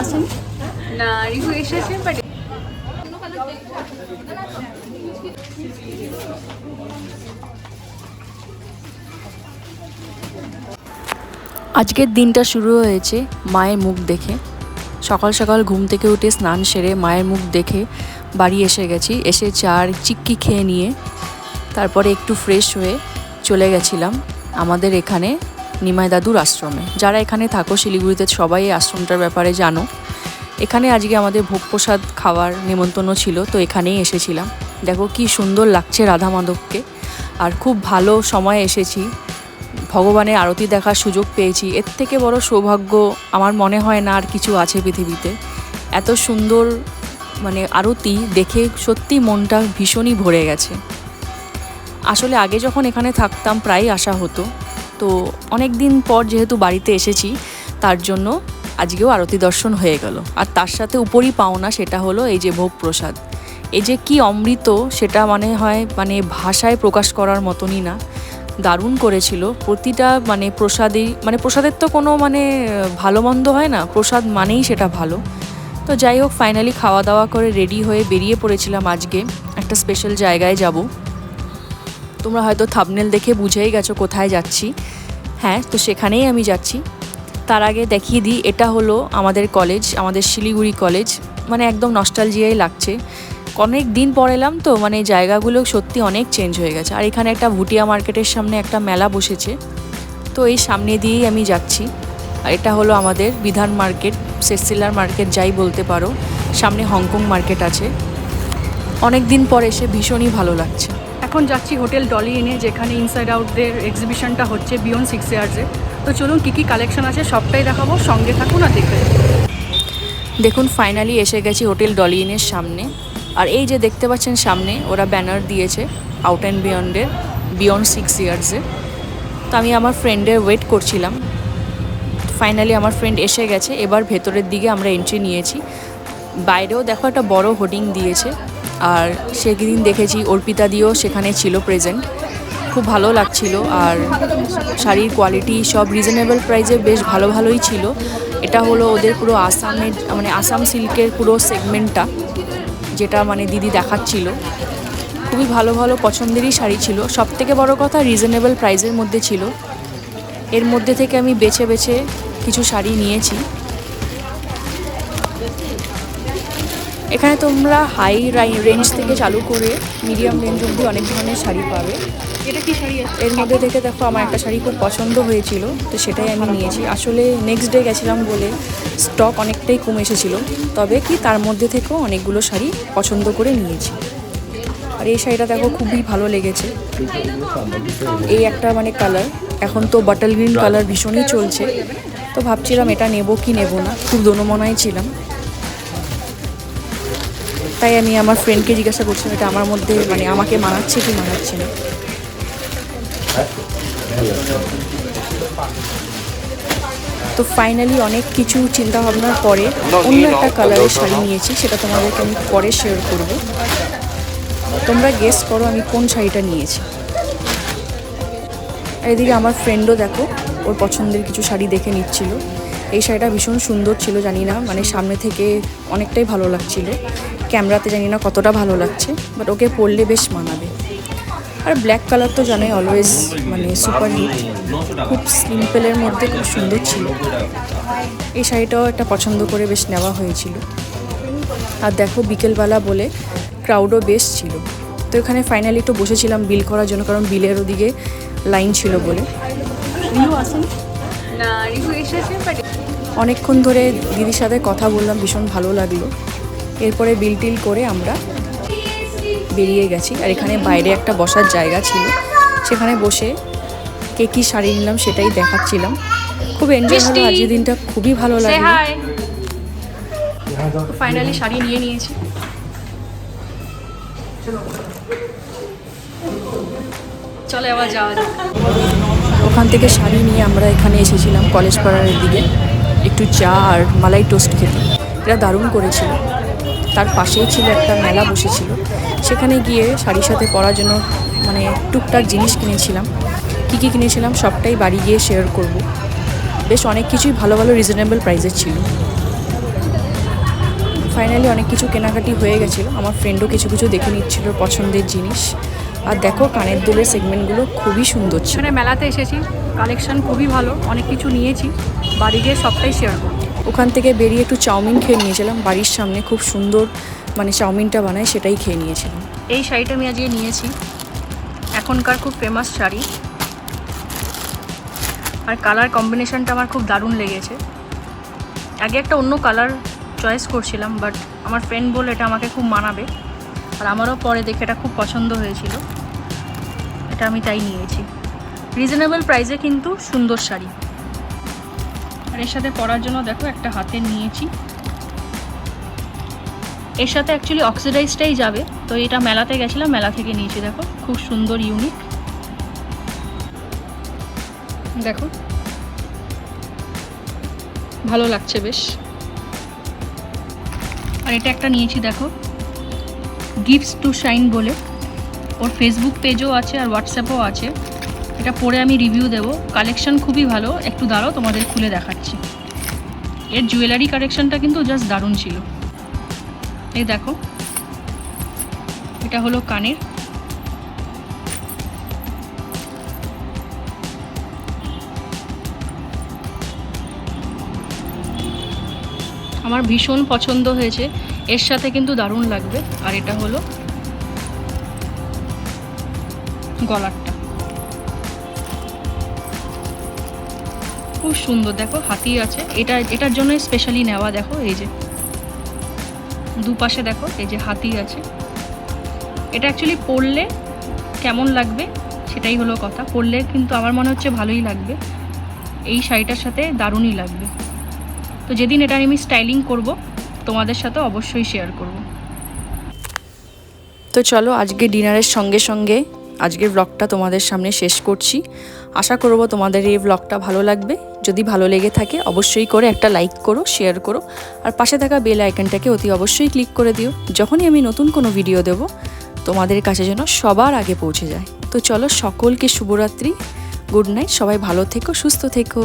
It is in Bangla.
আসেন না, রিভু এসেছে বাট আজকের দিনটা শুরু হয়েছে মায়ের মুখ দেখে। সকাল সকাল ঘুম থেকে উঠে স্নান সেরে মায়ের মুখ দেখে বাড়ি এসে গেছি। এসে চার চিক্কি খেয়ে নিয়ে তারপরে একটু ফ্রেশ হয়ে চলে গেছিলাম আমাদের এখানে নিমাই দাদুর আশ্রমে। যারা এখানে থাকো শিলিগুড়িতে সবাই এই আশ্রমটার ব্যাপারে জানো। এখানে আজকে আমাদের ভোগ প্রসাদ খাওয়ার নিমন্ত্রণ ছিল, তো এখানেই এসেছিলাম। দেখো কি সুন্দর লাগছে রাধা মাধবকে, আর খুব ভালো সময় এসেছি। ভগবানের আরতি দেখার সুযোগ পেয়েছি, এর থেকে বড় সৌভাগ্য আমার মনে হয় না আর কিছু আছে পৃথিবীতে। এত সুন্দর মানে আরতি দেখে সত্যি মনটা ভীষণই ভরে গেছে। আসলে আগে যখন এখানে থাকতাম প্রায় আসা হতো, তো অনেক দিন পর যেহেতু বাড়িতে এসেছি তার জন্য আজকেও আরতি দর্শন হয়ে গেল। আর তার সাথে উপরই পাওনা সেটা হলো এই যে ভোগ প্রসাদ। এই যে কি অমৃত সেটা মানে ভাষায় প্রকাশ করার মতনই না। দারুণ করেছিল প্রতিটা প্রসাদের তো কোনো ভালো মন্দ হয় না, প্রসাদ মানেই সেটা ভালো। তো যাই হোক, ফাইনালি খাওয়া দাওয়া করে রেডি হয়ে বেরিয়ে পড়েছিলাম আজকে একটা স্পেশাল জায়গায় যাব। তোমরা হয়তো থাম্বনেল দেখে বুঝেই গেছো কোথায় যাচ্ছি। হ্যাঁ, তো সেখানেই আমি যাচ্ছি। তার আগে দেখিয়ে দিই, এটা হলো আমাদের কলেজ, আমাদের শিলিগুড়ি কলেজ। একদম নস্টালজিয়াই লাগছে। অনেক দিন পর এলাম তো জায়গাগুলো সত্যি অনেক চেঞ্জ হয়ে গেছে। আর এখানে একটা ভুটিয়া মার্কেটের সামনে একটা মেলা বসেছে, তো এই সামনে দিয়েই আমি যাচ্ছি। আর এটা হলো আমাদের বিধান মার্কেট, সেসিলার মার্কেট যাই বলতে পারো। সামনে হংকং মার্কেট আছে। অনেক দিন পর এসে ভীষণই ভালো লাগছে। এখন যাচ্ছি হোটেল ডলি ইনে, যেখানে ইনসাইড আউটদের এক্সিবিশনটা হচ্ছে বিয়ন্ড 6 ইয়ার্সে। তো চলুন কী কী কালেকশন আছে সবটাই দেখাবো, সঙ্গে থাকুন আর দেখতে। দেখুন ফাইনালি এসে গেছি হোটেল ডলি ইনের সামনে। আর এই যে দেখতে পাচ্ছেন সামনে ওরা ব্যানার দিয়েছে আউট অ্যান্ড বিয়ন্ডের, বিয়ন্ড 6 ইয়ার্সে। তো আমি আমার ফ্রেন্ডের ওয়েট করছিলাম। ফাইনালি আমার ফ্রেন্ড এসে গেছে। এবার ভেতরের দিকে আমরা এন্ট্রি নিয়েছি। বাইরেও দেখো একটা বড় হোর্ডিং দিয়েছে। আর সেদিন দেখেছি অর্পিতা দিও সেখানে ছিল প্রেজেন্ট, খুব ভালো লাগছিল। আর শাড়ির কোয়ালিটি সব রিজনেবল প্রাইসে বেশ ভালোই ছিল। এটা হলো ওদের পুরো আসামের আসাম সিল্কের পুরো সেগমেন্টটা, যেটা দিদি দেখাচ্ছিল। খুবই ভালো পছন্দেরই শাড়ি ছিল। সবথেকে বড় কথা রিজনেবল প্রাইসের মধ্যে ছিল। এর মধ্যে থেকে আমি বেছে কিছু শাড়ি নিয়েছি। এখানে তোমরা হাই রেঞ্জ থেকে চালু করে মিডিয়াম রেঞ্জ অবধি অনেক ধরনের শাড়ি পাবে। এটা কি শাড়ি? এর মধ্যে থেকে দেখো আমার একটা শাড়ি খুব পছন্দ হয়েছিল, তো সেটাই আমি নিয়েছি। আসলে নেক্সট ডে গেছিলাম বলে স্টক অনেকটাই কমে এসেছিলো, তবে কি তার মধ্যে থেকেও অনেকগুলো শাড়ি পছন্দ করে নিয়েছি। আর এই শাড়িটা দেখো খুবই ভালো লেগেছে। এই একটা কালার, এখন তো বটল গ্রিন কালার ভীষণই চলছে, তো ভাবছিলাম এটা নেব কি নেব না, খুব দোনোমনায় ছিলাম। তাই আমি আমার ফ্রেন্ডকে জিজ্ঞাসা করছিলাম এটা আমার মধ্যে আমাকে মানাচ্ছে কি মানাচ্ছে না। তো ফাইনালি অনেক কিছু চিন্তা ভাবনার পরে অন্য একটা কালারের শাড়ি নিয়েছি, সেটা তোমাদেরকে আমি পরে শেয়ার করব। তোমরা গেস করো আমি কোন শাড়িটা নিয়েছি। আর এদিকে আমার ফ্রেন্ডও দেখো ওর পছন্দের কিছু শাড়ি দেখে নিচ্ছিল। এই শাড়িটা ভীষণ সুন্দর ছিল, জানি না সামনে থেকে অনেকটাই ভালো লাগছিল, ক্যামেরাতে জানি না কতটা ভালো লাগছে, বাট ওকে পরলে বেশ মানাবে। আর ব্ল্যাক কালার তো জানোই অলওয়েজ সুপার হিট, খুব সিম্পলের মধ্যে খুব সুন্দর ছিল। এই শাড়িটাও একটা পছন্দ করে বেশ নেওয়া হয়েছিল। আর দেখো বিকেলবেলা বলে ক্রাউডও বেশ ছিল। তো এখানে ফাইনালি একটু বসেছিলাম বিল করার জন্য, কারণ বিলের ওদিকে লাইন ছিল বলে। রিভু আসেন না, রিভু এসেছে বাট অনেকক্ষণ ধরে দিদির সাথে কথা বললাম, ভীষণ ভালো লাগলো। এরপরে বিল টিল করে আমরা বেরিয়ে গেছি। আর এখানে বাইরে একটা বসার জায়গা ছিল, সেখানে বসে কে কী শাড়ি নিলাম সেটাই দেখাচ্ছিলাম। খুব এনজয় হলো আজকের দিনটা, খুবই ভালো লাগলো। ফাইনালি শাড়ি নিয়ে নিয়েছি। চলে আবার যাওয়া যাক। ওখান থেকে শাড়ি নিয়ে আমরা এখানে এসেছিলাম কলেজ পাড়ার দিকে একটু চা আর মালাই টোস্ট খেতে। এটা দারুণ করেছিল। তার পাশেই ছিল একটা মেলা বসেছিল, সেখানে গিয়ে শাড়ির সাথে পরার জন্য টুকটাক জিনিস কিনেছিলাম। কী কিনেছিলাম সবটাই বাড়ি গিয়ে শেয়ার করব। বেশ অনেক কিছুই ভালো রিজনেবল প্রাইসের ছিল। ফাইনালি অনেক কিছু কেনাকাটি হয়ে গেছিলো। আমার ফ্রেন্ডও কিছু কিছু দেখে নিচ্ছিল পছন্দের জিনিস। আর দেখো কানের দুলের সেগমেন্টগুলো খুবই সুন্দর ছিল। এখানে মেলাতে এসেছি, কালেকশন খুবই ভালো, অনেক কিছু নিয়েছি, বাড়ি গিয়ে সবটাই শেয়ার করব। ওখান থেকে বেরিয়ে একটু চাউমিন খেয়ে নিয়েছিলাম, বাড়ির সামনে খুব সুন্দর মানে চাউমিনটা বানায়, সেটাই খেয়ে নিয়েছিলাম। এই শাড়িটা আমি আজকে নিয়েছি, এখনকার খুব ফেমাস শাড়ি, আর কালার কম্বিনেশনটা আমার খুব দারুণ লেগেছে। আগে একটা অন্য কালার চয়েস করছিলাম, বাট আমার ফ্রেন্ড বলে এটা আমাকে খুব মানাবে, আর আমারও পরে দেখে এটা খুব পছন্দ হয়েছিল, এটা আমি তাই নিয়েছি। রিজনেবল প্রাইসে কিন্তু সুন্দর শাড়ি। আর এর সাথে পরার জন্য দেখো একটা হাতে নিয়েছি, এর সাথে অ্যাকচুয়ালি অক্সিডাইজটাই যাবে, তো এটা মেলাতে গেছিলাম, মেলা থেকে নিয়েছি। দেখো খুব সুন্দর, ইউনিক, দেখো ভালো লাগছে বেশ। আর এটা একটা নিয়েছি দেখো, গিফটস টু শাইন বলে, ওর ফেসবুক পেজও আছে আর হোয়াটসঅ্যাপও আছে। এটা পরে আমি রিভিউ দেবো, কালেকশন খুবই ভালো। একটু দাঁড়াও, তোমাদের খুলে দেখাচ্ছি। এর জুয়েলারি কালেকশনটা কিন্তু জাস্ট দারুণ ছিল। এই দেখো, এটা হলো কানের, আমার ভীষণ পছন্দ হয়েছে, এর সাথে কিন্তু দারুণ লাগবে। আর এটা হলো গলারটা, খুব সুন্দর, দেখো হাতি আছে, এটার জন্য স্পেশালি নেওয়া। দেখো এই যে দুপাশে দেখো এই যে হাতি আছে। এটা অ্যাকচুয়ালি পরলে কেমন লাগবে সেটাই হলো কথা, পরলে কিন্তু আমার মনে হচ্ছে ভালোই লাগবে, এই শাড়িটার সাথে দারুণই লাগবে। তো যেদিন এটা আমি স্টাইলিং করব তোমাদের সাথে অবশ্যই শেয়ার করব। তো চলো আজকে ডিনারের সঙ্গে সঙ্গে আজকের ব্লগটা তোমাদের সামনে শেষ করছি। আশা করব তোমাদের এই ব্লগটা ভালো লাগবে। যদি ভালো লেগে থাকে অবশ্যই করে একটা লাইক করো, শেয়ার করো, আর পাশে থাকা বেল আইকনটাকে অতি অবশ্যই ক্লিক করে দিও। যখনই আমি নতুন কোনো ভিডিও দেব তোমাদের কাছে যেন সবার আগে পৌঁছে যায়। তো চলো, সকলকে শুভরাত্রি, গুড নাইট, সবাই ভালো থেকো, সুস্থ থেকো।